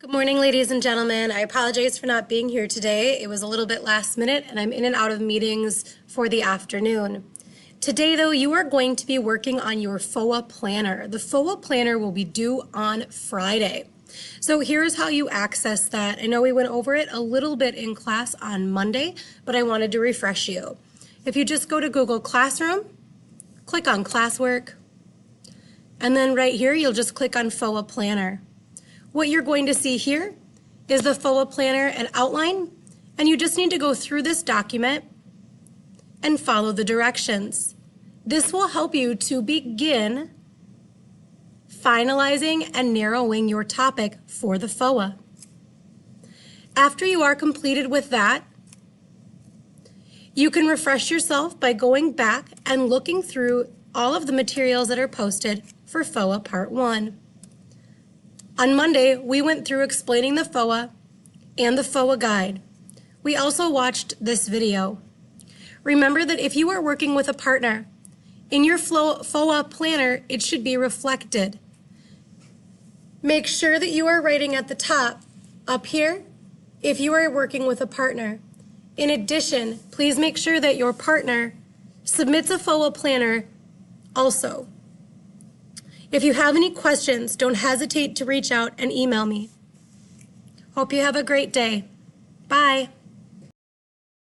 Good morning, ladies and gentlemen. I apologize for not being here today. It was a little bit last minute and I'm in and out of meetings for the afternoon. Today, though, you are going to be working on your FOA planner. The FOA planner will be due on Friday. So here's how you access that. I know we went over it a little bit in class on Monday, but I wanted to refresh you. If you just go to Google Classroom, click on Classwork, and then right here, you'll just click on FOA Planner. What you're going to see here is the FOA Planner and outline, and you just need to go through this document and follow the directions. This will help you to begin finalizing and narrowing your topic for the FOA. After you are completed with that, you can refresh yourself by going back and looking through all of the materials that are posted for FOA Part 1. On Monday, we went through explaining the FOA and the FOA guide. We also watched this video. Remember that if you are working with a partner, in your FOA planner, it should be reflected. Make sure that you are writing at the top, up here, if you are working with a partner. In addition, please make sure that your partner submits a FOA planner also. If you have any questions, don't hesitate to reach out and email me. Hope you have a great day. Bye.